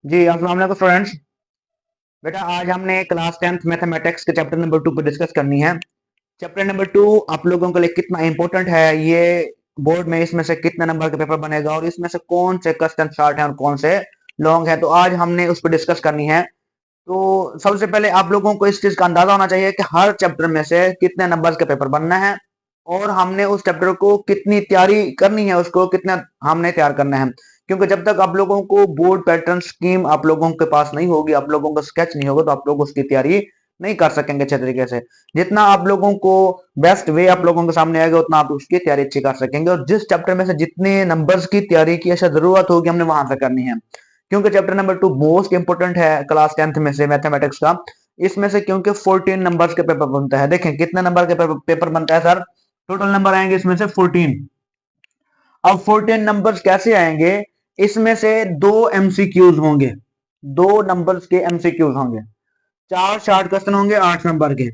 जी अस्सलाम वालेकुम स्टूडेंट्स। बेटा आज हमने क्लास 10th मैथमेटिक्स के चैप्टर नंबर 2 को डिस्कस करनी है। चैप्टर नंबर 2 आप लोगों के लिए कितना इंपॉर्टेंट है, ये बोर्ड में इसमें से कितने नंबर का पेपर बनेगा और इसमें से कौन से क्वेश्चन शॉर्ट हैं और कौन से लॉन्ग है, तो आज हमने उस पर डिस्कस करनी है। तो सबसे पहले आप लोगों को इस चीज का अंदाजा होना चाहिए कि हर चैप्टर में से कितने नंबर्स का पेपर बनना है और हमने उस चैप्टर को कितनी तैयारी करनी है, उसको कितना हमने तैयार करना है। क्योंकि जब तक आप लोगों को बोर्ड पैटर्न स्कीम आप लोगों के पास नहीं होगी, आप लोगों का स्केच नहीं होगा, तो आप लोग उसकी तैयारी नहीं कर सकेंगे अच्छे तरीके से। जितना आप लोगों को बेस्ट वे आप लोगों के सामने आएगा उतना आप उसकी तैयारी अच्छी कर सकेंगे, और जिस चैप्टर में से जितने नंबर्स की तैयारी की ऐसा जरूरत होगी हमने वहां से करनी है। क्योंकि चैप्टर नंबर 2 मोस्ट इंपोर्टेंट है क्लास 10th में से मैथमेटिक्स का। इसमें से क्योंकि 14 नंबर्स के पेपर बनता है। देखें कितने नंबर के पेपर बनता है सर, टोटल नंबर आएंगे इसमें से 14। अब 14 नंबर्स कैसे आएंगे, इसमें से दो एमसीक्यूज होंगे, दो नंबर्स के एमसीक्यूज होंगे, चार शॉर्ट क्वेश्चन होंगे 8 नंबर के।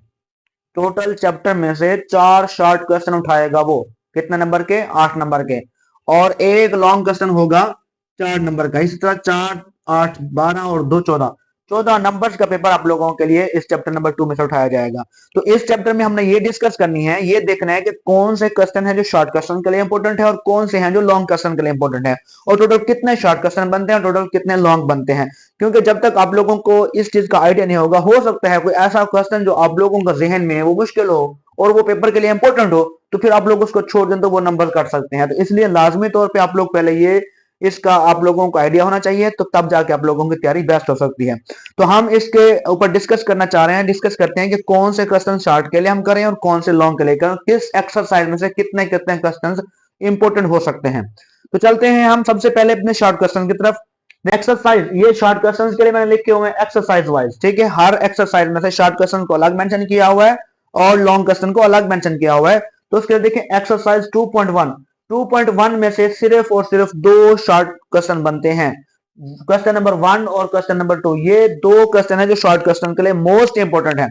टोटल चैप्टर में से चार शॉर्ट क्वेश्चन उठाएगा वो, कितने नंबर के, 8 नंबर के, और एक लॉन्ग क्वेश्चन होगा 4 नंबर का। इस तरह 4 8 12 और 2 14, 14 नंबर्स का पेपर आप लोगों के लिए इस चैप्टर नंबर 2 में से उठाया जाएगा। तो इस चैप्टर में हमने ये डिस्कस करनी है, ये देखना है कि कौन से क्वेश्चन है जो शॉर्ट क्वेश्चन के लिए इंपॉर्टेंट है और कौन से हैं जो लॉन्ग क्वेश्चन के लिए इंपॉर्टेंट है, और टोटल कितने शॉर्ट क्वेश्चन बनते हैं, टोटल कितने लॉन्ग बनते हैं। क्योंकि जब तक आप लोगों को इस चीज का आइडिया नहीं होगा, हो सकता है कोई ऐसा क्वेश्चन जो आप लोगों का जहन में है वो मुश्किल हो और वो पेपर के लिए इंपॉर्टेंट हो, तो फिर आप लोग उसको छोड़ दें तो वो नंबर कट सकते हैं। तो इसलिए लाजमी तौर पे आप लोग पहले ये इसका आप लोगों को आइडिया होना चाहिए, तो तब जाके आप लोगों की तैयारी बेस्ट हो सकती है। तो हम इसके ऊपर डिस्कस करना चाह रहे हैं, डिस्कस करते हैं कि कौन से क्वेश्चन शॉर्ट के लिए हम करें और कौन से लॉन्ग के लिए करें, किस एक्सरसाइज में से कितने कितने क्वेश्चन इंपॉर्टेंट हो सकते हैं। तो चलते हैं हम सबसे पहले अपने शॉर्ट क्वेश्चन की तरफ। एक्सरसाइज, ये शॉर्ट क्वेश्चन के लिए मैंने लिखे हुए हैं एक्सरसाइज वाइज, ठीक है। हर एक्सरसाइज में से शॉर्ट क्वेश्चन को अलग मेंशन किया हुआ है और लॉन्ग क्वेश्चन को अलग मेंशन किया हुआ है। तो उसके लिए देखें एक्सरसाइज 2.1, 2.1 में से सिर्फ और सिर्फ दो शॉर्ट क्वेश्चन बनते हैं, क्वेश्चन नंबर 1 और क्वेश्चन नंबर 2। ये दो क्वेश्चन है जो शॉर्ट क्वेश्चन के लिए मोस्ट इंपोर्टेंट है।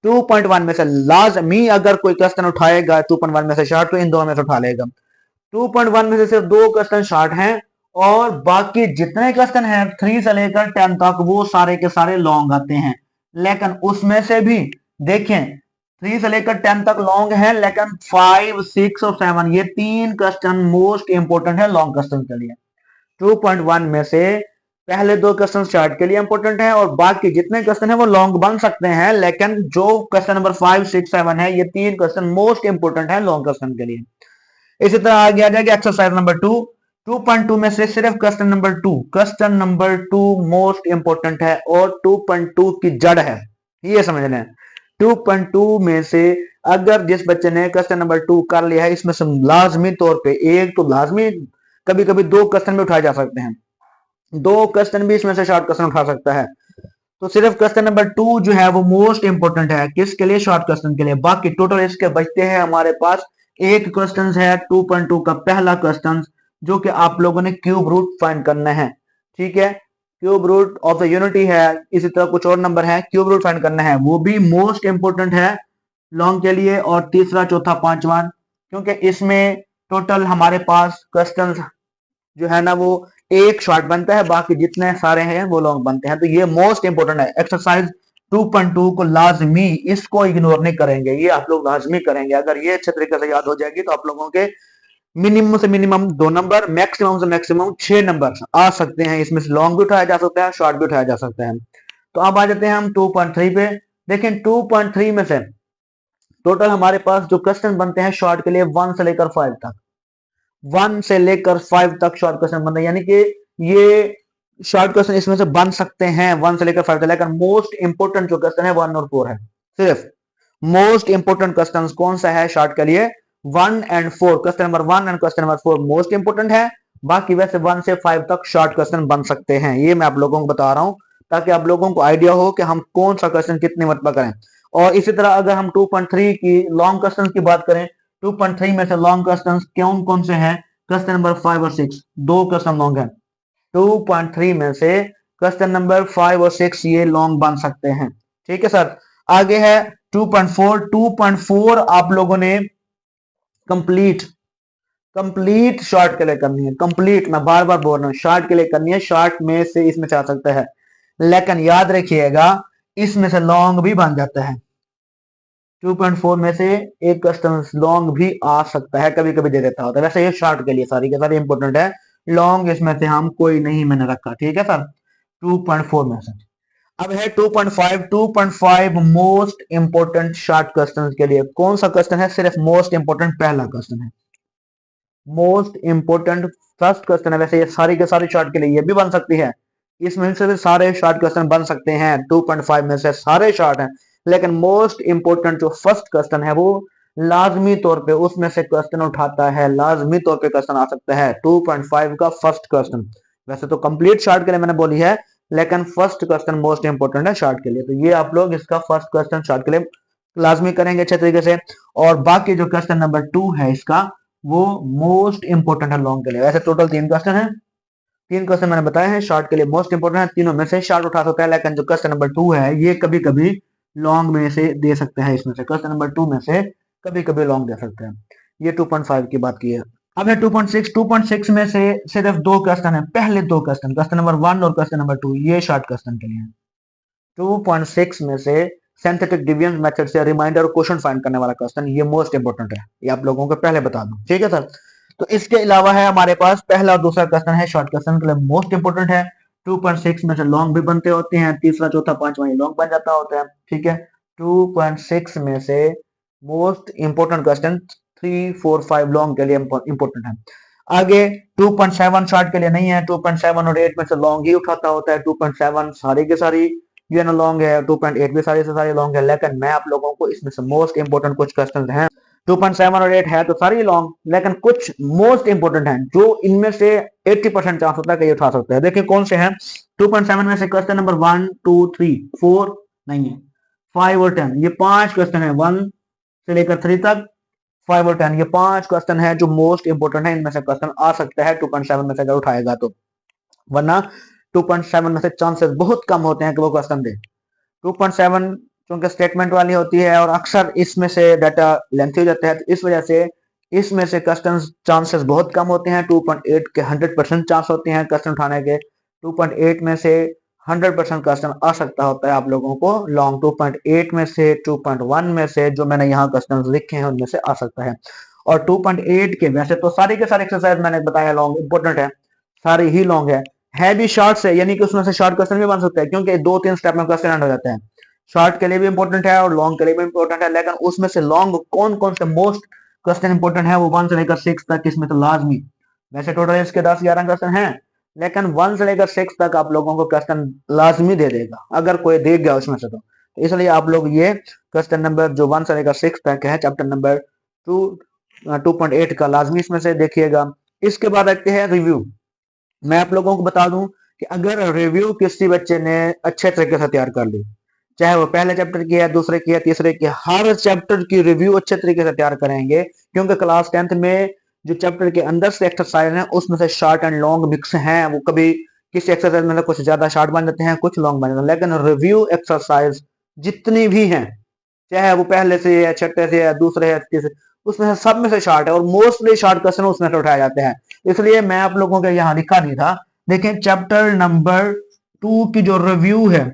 2.1 में से लाजमी अगर कोई क्वेश्चन उठाएगा 2.1 में से शॉर्ट, तो इन दोनों में से उठा लेगा। 2.1 में से सिर्फ दो क्वेश्चन शॉर्ट हैं और बाकी जितने क्वेश्चन हैं 3 से लेकर 10 तक वो सारे के सारे लॉन्ग आते हैं। लेकिन उसमें से भी देखें 3 से लेकर 10 तक लॉन्ग है, लेकिन 5 6 और 7 ये तीन क्वेश्चन मोस्ट इंपोर्टेंट है लॉन्ग क्वेश्चन के लिए। 2.1 में से पहले दो क्वेश्चन शॉर्ट के लिए इंपॉर्टेंट है और बाकी जितने क्वेश्चन है वो लॉन्ग बन सकते हैं, लेकिन जो क्वेश्चन नंबर 5 6 7 है ये तीन क्वेश्चन मोस्ट इंपोर्टेंट है लॉन्ग क्वेश्चन के लिए। इसी तरह आगे आ जाएगा एक्सरसाइज नंबर 2। 2.2 में से सिर्फ question number 2, question number 2 most important है और 2.2 की जड़ है, ये समझ लें। 2.2 में से अगर जिस बच्चे ने क्वेश्चन नंबर 2 कर लिया है, इसमें से लाजमी तौर पे एक तो लाजमी, कभी कभी दो क्वेश्चन भी उठाए जा सकते हैं, दो क्वेश्चन भी इसमें से शॉर्ट क्वेश्चन उठा सकता है। तो सिर्फ क्वेश्चन नंबर 2 जो है वो मोस्ट इंपोर्टेंट है, किसके लिए, शॉर्ट क्वेश्चन के लिए। बाकी टोटल इसके बचते हैं हमारे पास एक क्वेश्चन है 2.2 का पहला क्वेश्चन, जो कि आप लोगों ने क्यूब रूट फाइंड करना है, ठीक है। Cube root of the unity है, इसी तरह कुछ और नंबर है, क्यूब रूट फाइंड करना है, वो भी मोस्ट इंपोर्टेंट है लॉन्ग के लिए। और तीसरा चौथा पांचवा, क्योंकि इसमें टोटल हमारे पास क्वेश्चन जो है ना वो एक शॉर्ट बनता है, बाकी जितने सारे हैं वो लॉन्ग बनते हैं। तो ये मोस्ट इंपोर्टेंट है एक्सरसाइज 2.2 को लाजमी, इसको इग्नोर नहीं करेंगे, ये आप लोग लाजमी करेंगे। अगर ये अच्छे तरीके से याद हो जाएगी तो आप लोगों के मिनिमम से मिनिमम 2 नंबर, मैक्सिमम से मैक्सिमम 6 नंबर आ सकते हैं। इसमें से लॉन्ग भी उठाया जा सकता है, शॉर्ट भी उठाया जा सकता है। तो अब आ जाते हैं हम 2.3 पे। देखें 2.3 में से टोटल हमारे पास जो क्वेश्चन बनते हैं शॉर्ट के लिए 1 से लेकर 5 तक, 1 से लेकर 5 तक शॉर्ट क्वेश्चन बनते हैं, यानी कि ये शॉर्ट क्वेश्चन इसमें से बन सकते हैं 1 से लेकर 5 तक। लेकिन मोस्ट इंपोर्टेंट जो क्वेश्चन है 1 और 4 है। सिर्फ मोस्ट इंपोर्टेंट क्वेश्चन कौन सा है शॉर्ट के लिए, 1 and 4, question number 1 and question number 4 most important है। बाकी वैसे 1 से 5 तक शॉर्ट क्वेश्चन बन सकते हैं, ये मैं आप लोगों को बता रहा हूं ताकि आप लोगों को आइडिया हो कि हम कौन सा क्वेश्चन कितने मरतबा करें। और इसी तरह अगर हम 2.3 की लॉन्ग क्वेश्चन की बात करें, 2.3 में से लॉन्ग क्वेश्चन कौन कौन से हैं, क्वेश्चन नंबर 5 और 6 दो क्वेश्चन लॉन्ग है। 2.3 में से क्वेश्चन नंबर 5 और 6 ये लॉन्ग बन सकते हैं, ठीक है सर। आगे है 2.4, 2.4 आप लोगों ने कंप्लीट कंप्लीट शॉर्ट के लिए करनी है, कंप्लीट, मैं बार बार बोल रहा हूँ, शॉर्ट के लिए करनी है। शॉर्ट में से इसमें से आ सकता है, लेकिन याद रखिएगा इसमें से लॉन्ग भी बन जाता है। 2.4 में से एक क्वेश्चन लॉन्ग भी आ सकता है, कभी कभी दे देता होता है। वैसे ये शॉर्ट के लिए सारी के सारी इंपॉर्टेंट है, लॉन्ग इसमें से हम कोई नहीं मैंने रखा, ठीक है सर। 2.4 में से अब है 2.5। 2.5 मोस्ट इंपोर्टेंट शॉर्ट क्वेश्चन के लिए कौन सा क्वेश्चन है? सिर्फ मोस्ट इंपोर्टेंट पहला क्वेश्चन है, मोस्ट इंपोर्टेंट फर्स्ट क्वेश्चन है। वैसे ये सारी के सारी शॉर्ट के लिए ये भी बन सकती है, इसमें से भी सारे शॉर्ट क्वेश्चन बन सकते हैं। 2.5 में से सारे शॉर्ट हैं, लेकिन मोस्ट इंपोर्टेंट जो फर्स्ट क्वेश्चन है वो लाजमी तौर पे उसमें से क्वेश्चन उठाता है, लाजमी तौर पे क्वेश्चन आ सकता है 2.5 का फर्स्ट क्वेश्चन। वैसे तो कंप्लीट शॉर्ट के लिए मैंने बोली है, लेकिन फर्स्ट क्वेश्चन मोस्ट इंपोर्टेंट है शॉर्ट के लिए। तो ये आप लोग इसका फर्स्ट क्वेश्चन शॉर्ट के लिए लाजमी करेंगे अच्छे तरीके से। और बाकी जो क्वेश्चन नंबर 2 है इसका, वो मोस्ट इंपोर्टेंट है लॉन्ग के लिए। वैसे टोटल 3 क्वेश्चन है, 3 क्वेश्चन मैंने बताए हैं शॉर्ट के लिए मोस्ट इंपोर्टेंट है, तीनों में से शॉर्ट उठा सकता है, लेकिन जो क्वेश्चन नंबर 2 है ये कभी कभी लॉन्ग में से दे सकते हैं। इसमें से क्वेश्चन नंबर 2 में से कभी कभी लॉन्ग दे सकते हैं। ये 2.5 की बात की है। अब है 2.6। 2.6 में से सिर्फ 2 क्वेश्चन है, पहले 2 क्वेश्चन, क्वेश्चन नंबर 1 और क्वेश्चन नंबर 2, ये शॉर्ट क्वेश्चन के लिए है। 2.6 में से सिंथेटिक डिवीजन मेथड से रिमाइंडर और क्वेश्चन फाइंड करने वाला क्वेश्चन, ये मोस्ट इंपोर्टेंट है, ये आप लोगों को पहले बता दूं, ठीक है सर। तो इसके अलावा है हमारे पास पहला और दूसरा क्वेश्चन है शॉर्ट क्वेश्चन के लिए मोस्ट इंपोर्टेंट है। 2.6 में से लॉन्ग भी बनते होते हैं, तीसरा चौथा पांचवा लॉन्ग बन जाता होता है, ठीक है। 2.6 में से मोस्ट इंपोर्टेंट क्वेश्चन 3, 4, 5 लॉन्ग के लिए इंपोर्टेंट है। आगे 2.7 शॉर्ट के लिए नहीं है, 2.7 और 8 में से लॉन्ग ही उठाता होता है। 2.7 सारी के सारी ये ना लॉन्ग है, 2.8 भी सारी से सारी लॉन्ग है, लेकिन मैं आप लोगों को इसमें से मोस्ट इंपोर्टेंट कुछ क्वेश्चन हैं। 2.7 और 8 है तो सारी लॉन्ग, लेकिन कुछ मोस्ट इंपोर्टेंट हैं जो इनमें से 80% चांस होता है कि ये उठा सकते हैं। देखिए कौन से हैं। 2.7 में से क्वेश्चन नंबर 1, 2, 3, 4 नहीं है, 5 और 10, ये 5 क्वेश्चन है, 1 से लेकर 3 तक, 5 और 10, ये 5 क्वेश्चन है जो मोस्ट इंपोर्टेंट है। इनमें से क्वेश्चन आ सकता है 2.7 में से अगर उठाएगा तो, वरना 2.7 में से चांसेस बहुत कम होते हैं कि वो क्वेश्चन दे। 2.7 क्योंकि स्टेटमेंट वाली होती है और अक्सर इसमें से डाटा लेंथी हो जाता है, तो इस वजह से इसमें से क्वेश्चन चांसेस बहुत कम होते हैं। 2.8 के 100% चांस होते हैं क्वेश्चन उठाने के। 2.8 में से 100% क्वेश्चन आ सकता होता है आप लोगों को लॉन्ग। 2.8 में से 2.1 में से जो मैंने यहाँ क्वेश्चन लिखे हैं उनमें से आ सकता है। और 2.8 के वैसे तो सारी के सारे एक्सरसाइज मैंने बताया लॉन्ग इंपोर्टेंट है, सारी ही लॉन्ग है भी शॉर्ट से, यानी कि उसमें से शॉर्ट क्वेश्चन भी बन सकता है, क्योंकि 2-3 स्टेप में क्वेश्चन एंड हो जाता है। शॉर्ट के लिए भी इंपॉर्टेंट है और लॉन्ग के लिए भी इंपॉर्टेंट है, लेकिन उसमें से लॉन्ग कौन कौन से मोस्ट क्वेश्चन इंपॉर्टेंट है वो 1 से लेकर 6 तक इसमें तो लाजमी। वैसे टोटल इसके 10-11 क्वेश्चन हैं, लेकिन 1 से लेकर 6 तक आप लोगों को क्वेश्चन लाजमी दे देगा अगर कोई दे गया उसमें से तो इसलिए आप लोग ये क्वेश्चन नंबर जो 1 से लेकर 6 तक है चैप्टर नंबर 2.8 का लाजमी इसमें से देखिएगा। इसके बाद रखते हैं रिव्यू। मैं आप लोगों को बता दूं कि अगर रिव्यू किसी बच्चे ने अच्छे तरीके से तैयार कर ली, चाहे वो पहले चैप्टर की है, दूसरे की है, तीसरे की, हर चैप्टर की रिव्यू अच्छे तरीके से तैयार करेंगे, क्योंकि क्लास 10th में जो चैप्टर के अंदर से एक्सरसाइज है उसमें से शॉर्ट एंड लॉन्ग मिक्स हैं। वो कभी किसी एक्सरसाइज में कुछ ज्यादा शॉर्ट बन जाते हैं, कुछ लॉन्ग बन जाते हैं, लेकिन रिव्यू एक्सरसाइज जितनी भी हैं, चाहे वो पहले से है, छठे से है, दूसरे है, तीसरे, उसमें से सब में से शॉर्ट है और मोस्टली शॉर्ट क्वेश्चन उसमें से उठाए जाते हैं। इसलिए मैं आप लोगों के यहाँ लिखा नहीं था। देखें चैप्टर नंबर 2 की जो रिव्यू है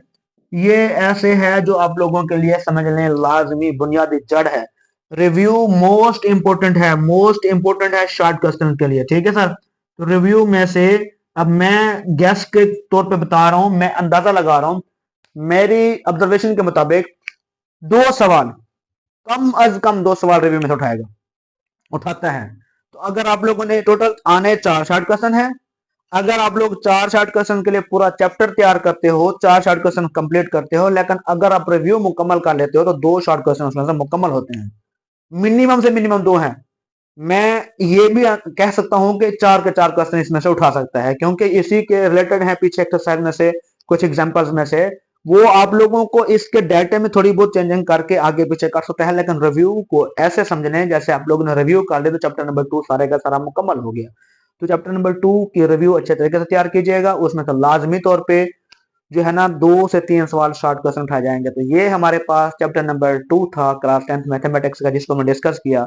ये ऐसे है जो आप लोगों के लिए समझ लें लाजमी बुनियादी जड़ है। रिव्यू मोस्ट इंपोर्टेंट है, मोस्ट इंपोर्टेंट है शॉर्ट क्वेश्चन के लिए, ठीक है सर। तो रिव्यू में से अब मैं गैस के तौर पे बता रहा हूं, मैं अंदाजा लगा रहा हूं, मेरी ऑब्जर्वेशन के मुताबिक 2 सवाल, कम अज कम 2 सवाल रिव्यू में से उठाता है। तो अगर आप लोगों ने टोटल आने 4 शॉर्ट क्वेश्चन है, अगर आप लोग 4 शॉर्ट क्वेश्चन के लिए पूरा चैप्टर तैयार करते हो, 4 शॉर्ट क्वेश्चन कंप्लीट करते हो, लेकिन अगर आप रिव्यू मुकम्मल कर लेते हो तो 2 शॉर्ट क्वेश्चन उसमें से मुकम्मल होते हैं, मिनिमम से मिनिमम 2 हैं। मैं ये भी कह सकता हूं कि 4 के 4 क्वेश्चन इसमें से उठा सकता है, क्योंकि इसी के रिलेटेड है पीछे एक्सरसाइज में से कुछ एग्जांपल्स में से, वो आप लोगों को इसके डाटे में थोड़ी बहुत चेंजिंग करके आगे पीछे कर सकता है, लेकिन रिव्यू को ऐसे समझने जैसे आप लोगों ने रिव्यू कर लिया तो चैप्टर नंबर 2 सारे का सारा मुकम्मल हो गया। तो चैप्टर नंबर 2 की रिव्यू अच्छे तरीके से तैयार कीजिएगा, उसमें तो लाजमी तौर पे जो है ना 2 से 3 सवाल शॉर्ट क्वेश्चन उठाए जाएंगे। तो ये हमारे पास चैप्टर नंबर 2 था क्लास 10th मैथमेटिक्स का, जिसको मैं डिस्कस किया।